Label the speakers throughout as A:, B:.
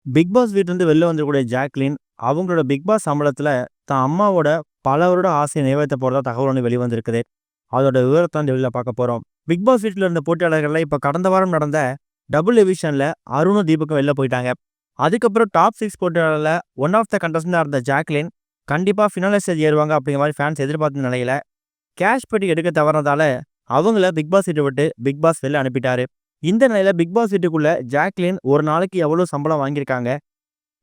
A: Big pass வீட்டிலிருந்து வெளில வந்திருக்கக்கூடிய ஜாக்லின், அவங்களோட பிக் பாஸ் சம்பளத்துல தான் அம்மாவோட பல வருட ஆசைய நிறைவேத்த போறதா தகவல் ஒண்ணு வெளிவந்திருக்குது. அதோட விவரத்த இந்த வீடியோல பார்க்க போறோம். பிக் பாஸ் வீட்ல இருந்த போட்டியாளர்கள்ல இப்ப கடந்த வாரம் நடந்த டபுள் எவிக்ஷன்ல அருணும், தீபக்கும் வெளில போயிட்டாங்க. அதுக்கப்புறம் டாப் 6 போட்டியாளர்ல ஒன் ஆஃப் த கண்டஸ்டன்டா இருந்த ஜாக்லின், கண்டிப்பா ஃபினாலே ஸ்டேஜ் ஏறுவாங்க அப்படிங்கிற மாரி ஃபேன்ஸ் எதிர்பார்த்த நிலையில, கேஷ் பெட்டி எடுக்க தவறுனதால அவங்கள பிக் பாஸ் வீட்ட விட்டு பிக் பாஸ் வெளில அனுப்பிட்டாரு. இந்த நிலையில பிக் பாஸ் வீட்டுக்குள்ள ஜாக்லின் ஒரு நாளைக்கு எவ்வளவு சம்பளம் வாங்கியிருக்காங்க,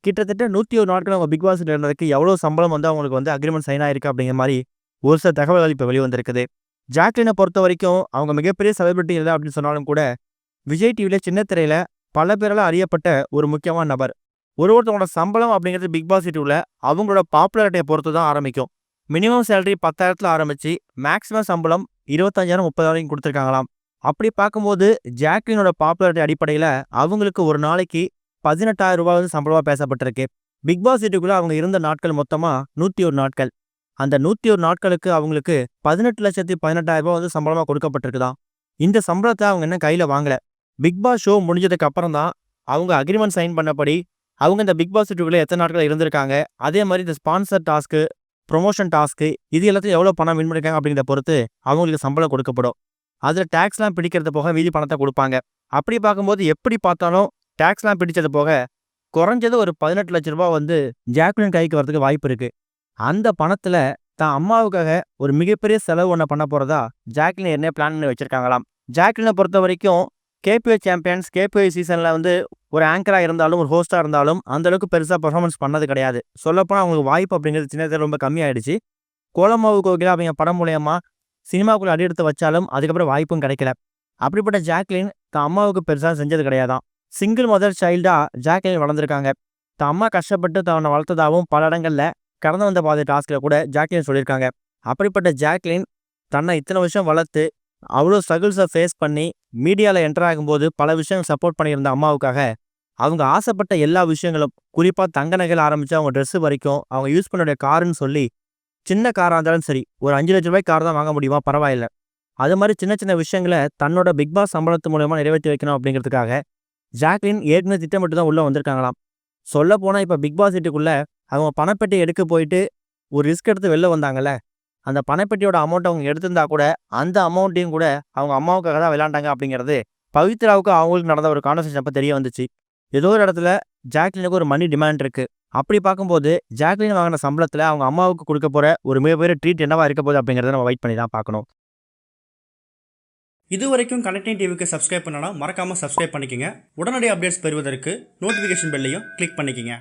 A: கிட்டத்தட்ட 101 நாட்கள் அவங்க பிக் பாஸ்ல இருந்ததுக்கு எவ்வளவு சம்பளம் வந்து அவங்களுக்கு வந்து அக்ரிமெண்ட் சைன் ஆயிருக்கு அப்படிங்கிற மாரி ஒரு சில தகவல்கள் இப்ப வெளிவந்திருக்குது. ஜாக்லினை பொறுத்த வரைக்கும் அவங்க மிகப்பெரிய செலிபிரிட்டி இல்லை அப்படின்னு சொன்னாலும் கூட, விஜய் டிவில சின்ன திரையில பல பேரால அறியப்பட்ட ஒரு முக்கியமான நபர். ஒருத்தவங்களோட சம்பளம் அப்படிங்கிறது பிக் பாஸ் வீட்டுக்குள்ள அவங்களோட பாப்புலாரிட்டியை பொறுத்து தான் ஆரம்பிக்கும். மினிமம் சேலரி 10,000 ஆரம்பிச்சு மேக்ஸிமம் சம்பளம் 25,000 30,000 கொடுத்துருக்காங்களாம். அப்படி பார்க்கும்போது ஜாக்லினோட பாப்புலாரிட்டி அடிப்படையில அவங்களுக்கு ஒரு நாளைக்கு 18,000 ரூபாய் வந்து சம்பளமா பேசப்பட்டிருக்கு. பிக் பாஸ் வீட்டுக்குள்ள அவங்க இருந்த நாட்கள் மொத்தமா 101 நாட்கள். அந்த 101 நாட்களுக்கு அவங்களுக்கு 18,18,000 வந்து சம்பளமா கொடுக்கப்பட்டிருக்குதாம். இந்த சம்பளத்தை அவங்க என்ன கையில வாங்கல. பிக் பாஸ் ஷோ முடிஞ்சதுக்கு அப்புறம் தான் அவங்க அக்ரிமெண்ட் சைன் பண்ணபடி அவங்க இந்த பிக் பாஸ் வீட்டுக்குள்ள எத்தனை நாட்கள் இருந்திருக்காங்க, அதே மாதிரி இந்த ஸ்பான்சர் டாஸ்க்கு, ப்ரொமோஷன் டாஸ்க்கு, இது எல்லாத்தையும் எவ்வளவு பணம் வின் பண்ணிருக்காங்க அப்படிங்கிறத பொறுத்து அவங்களுக்கு சம்பளம் கொடுக்கப்படும். அதுல டாக்ஸ்லாம் பிடிக்கிறது போக மீதி பணத்தை கொடுப்பாங்க. அப்படி பார்க்கும்போது எப்படி பார்த்தாலும் டாக்ஸ்லாம் பிடிச்சது போக குறைஞ்சது ஒரு 18 லட்ச ரூபாய் வந்து ஜாக்லின் கைக்கு வரதுக்கு வாய்ப்பு இருக்கு. அந்த பணத்துல தான் அம்மாவுக்காக ஒரு மிகப்பெரிய செலவு ஒண்ண பண்ண போறதா ஜாக்லின் என்ன பிளான் பண்ணி வச்சிருக்காங்களாம். ஜாக்லினை பொறுத்த வரைக்கும் கேபிஐ சாம்பியன்ஸ், கேபிஐ சீசன்ல வந்து ஒரு ஆங்கரா இருந்தாலும், ஒரு ஹோஸ்டா இருந்தாலும் அந்த அளவுக்கு பெருசா பெர்ஃபார்மன்ஸ் பண்ணது கிடையாது. சொல்லப்போனா அவங்களுக்கு வாய்ப்பு அப்படிங்கிறது சின்னத்தில் ரொம்ப கம்மியாயிடுச்சு. கோலமாவு கோகிலா அவங்க படம் மூலியமா சினிமாக்குள்ள அடியெடுத்து வச்சாலும் அதுக்கப்புறம் வாய்ப்பும் கிடைக்கல. அப்படிப்பட்ட ஜாக்லின் தான் அம்மாவுக்கு பெருசா செஞ்சது கிடையாதான். சிங்கிள் மதர் சைல்டா ஜாக்லின் வளர்ந்துருக்காங்க. தான் அம்மா கஷ்டப்பட்டு தன்னை வளர்த்ததாகவும் பல இடங்கள்ல கடந்து வந்த பாதை டாஸ்க்ல கூட ஜாக்லின் சொல்லியிருக்காங்க. அப்படிப்பட்ட ஜாக்லின் தன்னை இத்தனை வருஷம் வளர்த்து அவ்வளோ ஸ்ட்ரகிள்ஸை ஃபேஸ் பண்ணி மீடியாவில் என்டர் ஆகும்போது பல விஷயங்கள் சப்போர்ட் பண்ணியிருந்த அம்மாவுக்காக அவங்க ஆசைப்பட்ட எல்லா விஷயங்களும், குறிப்பாக தங்க நகைகள் ஆரம்பித்து அவங்க ட்ரெஸ்ஸு வரைக்கும் அவங்க யூஸ் பண்ணக்கூடிய காருன்னு சொல்லி, சின்ன காராக இருந்தாலும் சரி, ஒரு 5 லட்ச ரூபாய் கார் தான் வாங்க முடியுமா, பரவாயில்ல, அது மாதிரி சின்ன சின்ன விஷயங்களை தன்னோட பிக் பாஸ் சம்பளத்து மூலயமா நிறைவேற்றி வைக்கணும் அப்படிங்கிறதுக்காக ஜாக்லின் ஏற்கனவே திட்டமிட்டு தான் உள்ளே வந்திருக்காங்களாம். சொல்ல போனால் இப்போ பிக் பாஸ் வீட்டுக்குள்ள அவங்க பணப்பெட்டி எடுக்க போயிட்டு ஒரு ரிஸ்க் எடுத்து வெளில வந்தாங்கல்ல, அந்த பணப்பெட்டியோட அமௌண்ட் அவங்க எடுத்திருந்தா கூட அந்த அமௌண்ட்டையும் கூட அவங்க அம்மாவுக்காக தான் விளையாண்டாங்க அப்படிங்கிறது பவித்ராவுக்கு அவங்களுக்கு நடந்த ஒரு கான்வர்சேஷன் அப்போ தெரிய வந்துச்சு. ஏதோ ஒரு இடத்துல ஜாக்லினுக்கு ஒரு மணி டிமாண்ட் இருக்கு. அப்படி பார்க்கும்போது ஜாக்லின் வாங்கின சம்பளத்தில் அவங்க அம்மாவுக்கு கொடுக்க போற ஒரு மிகப்பெரிய ட்ரீட் என்னவா இருக்க போகுது அப்படிங்கிறத நம்ம வெயிட் பண்ணி தான் பார்க்கணும்.
B: இது வரைக்கும் கனெக்டிங் டிவிக்கு சப்ஸ்கிரைப் பண்ணனா மறக்காம சப்ஸ்கிரைப் பண்ணிக்கங்க. உடனடி அப்டேட்ஸ் பெறுவதற்கு நோட்டிஃபிகேஷன் பெல்லையும் கிளிக் பண்ணிக்கங்க.